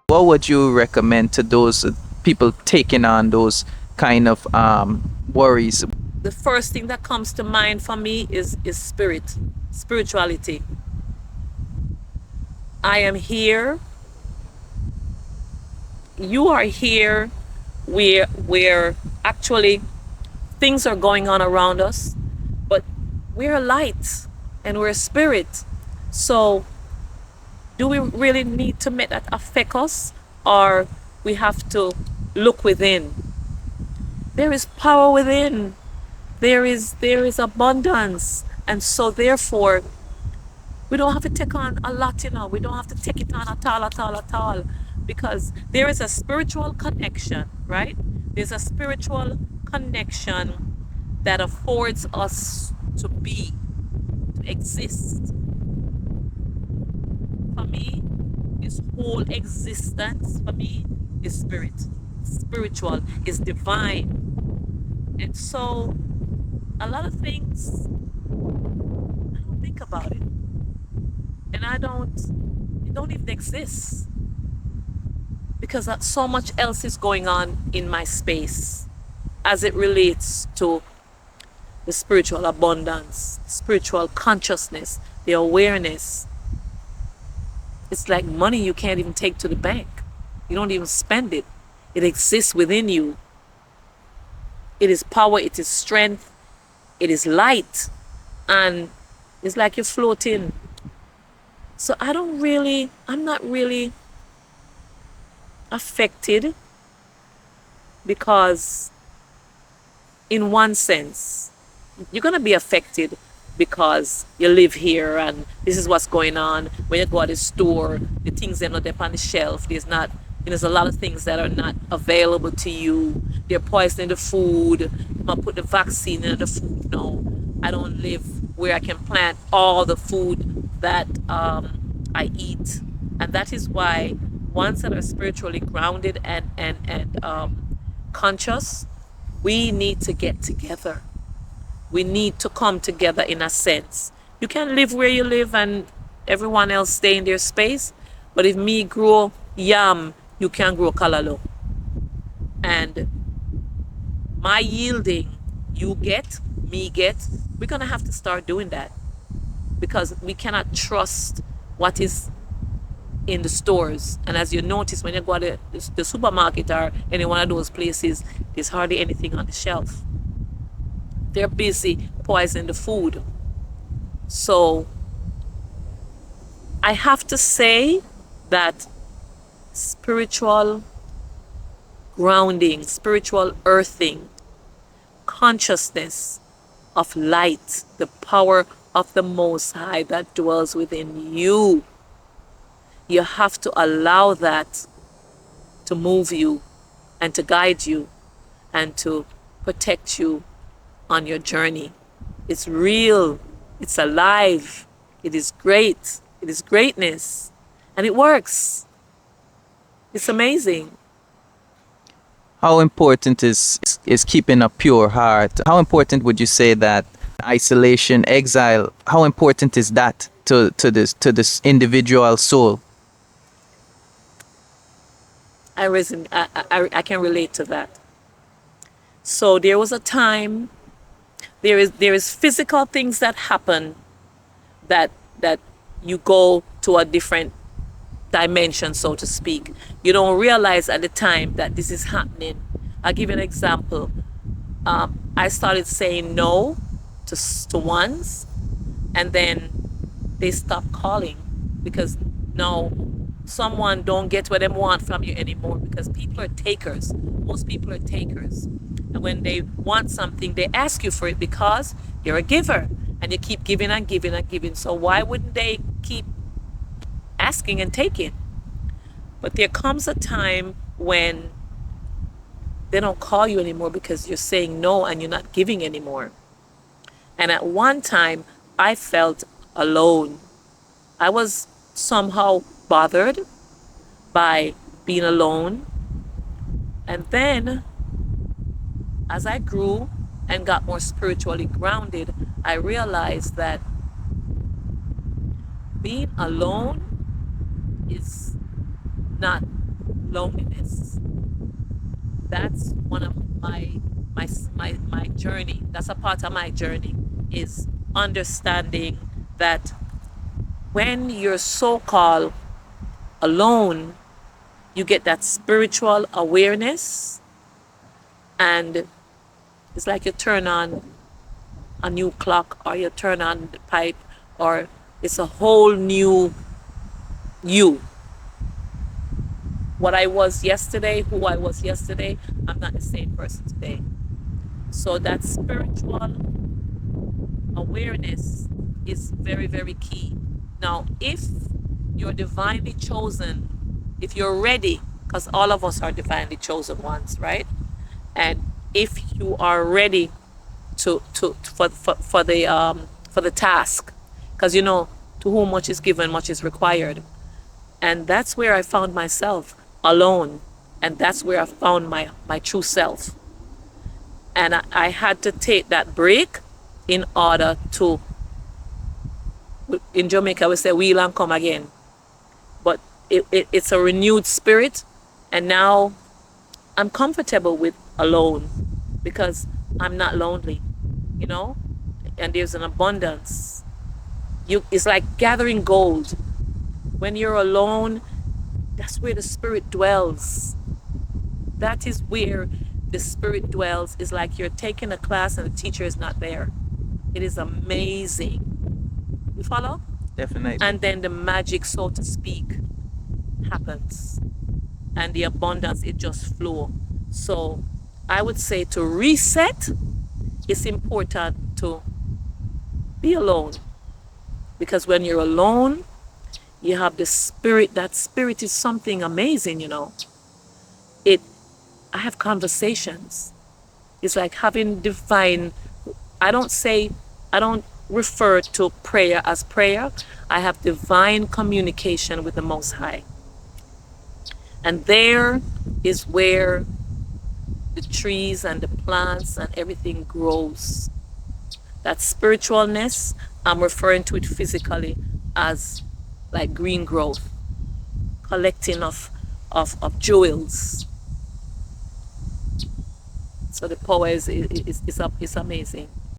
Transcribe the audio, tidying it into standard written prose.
What would you recommend to those people taking on those kind of worries? The first thing that comes to mind for me is spirituality. I am here, you are here, where actually things are going on around us, but we're light and we're spirit. So do we really need to make that affect us, or we have to look within? There is power within. There is abundance, and so therefore we don't have to take on a lot, we don't have to take it on at all, because there is a spiritual connection, right? There's a spiritual connection that affords us to be, to exist. For me, this whole existence for me is spiritual, is divine. And so a lot of things I don't think about it, and it don't even exist, because so much else is going on in my space as it relates to the spiritual abundance, spiritual consciousness, the awareness. It's like money you can't even take to the bank. You don't even spend it. It exists within you. It is power, it is strength, it is light, and it's like you're floating. So I'm not really affected, because in one sense, you're going to be affected because you live here and this is what's going on. When you go to the store, the things are not there on the shelf. There's a lot of things that are not available to you. They're poisoning the food. I'm going to put the vaccine in the food. No, I don't live where I can plant all the food that I eat. And that is why ones that are spiritually grounded and conscious, we need to get together. We need to come together in a sense. You can live where you live and everyone else stay in their space. But if me grow yam, you can grow kalalo. And my yielding, you get, me get, we're going to have to start doing that, because we cannot trust what is in the stores. And as you notice, when you go to the supermarket or any one of those places, there's hardly anything on the shelf. They're busy poisoning the food. So I have to say that spiritual grounding, spiritual earthing, consciousness of light, the power of the Most High that dwells within you. You have to allow that to move you and to guide you and to protect you on your journey. It's real, it's alive, it is great, it is greatness, and it works. It's amazing. How important is keeping a pure heart? How important would you say that isolation, exile, how important is that to this individual soul? I can relate to that. So there was a time, there is physical things that happen, that you go to a different dimension, so to speak. You don't realize at the time that this is happening. I'll give you an example. I started saying no to ones, and then they stopped calling, because now someone don't get what they want from you anymore, because people are takers. Most people are takers. And when they want something, they ask you for it because you're a giver and you keep giving and giving and giving. So why wouldn't they keep asking and taking? But there comes a time when they don't call you anymore because you're saying no and you're not giving anymore. And at one time, I felt alone. I was somehow bothered by being alone. And then, as I grew and got more spiritually grounded, I realized that being alone is not loneliness. That's one of my journey. That's a part of my journey, is understanding that when you're so-called alone, you get that spiritual awareness, and it's like you turn on a new clock, or you turn on the pipe, or it's a whole new you. What I was yesterday, who I was yesterday, I'm not the same person today. So that spiritual awareness is very, very key. Now, if you're divinely chosen, if you're ready, because all of us are divinely chosen ones, right? And if you are ready for the task, because to whom much is given, much is required. And that's where I found myself alone, and that's where I found my true self. And I had to take that break in order to, in Jamaica we say wheel and come again, but it's a renewed spirit. And now I'm comfortable with alone, because I'm not lonely, you know and there's an abundance. It's like gathering gold. When you're alone, that's where the spirit dwells. That is where the spirit dwells. It's like you're taking a class and the teacher is not there. It is amazing. You follow? Definitely. And then the magic, so to speak, happens, and the abundance, it just flow. So I would say, to reset, it's important to be alone, because when you're alone, you have the spirit. That spirit is something amazing. It I have conversations. It's like having divine. I don't refer to prayer as prayer. I have divine communication with the Most High. And there is where the trees and the plants and everything grows. That spiritualness, I'm referring to it physically as like green growth, collecting of jewels. So the power is amazing.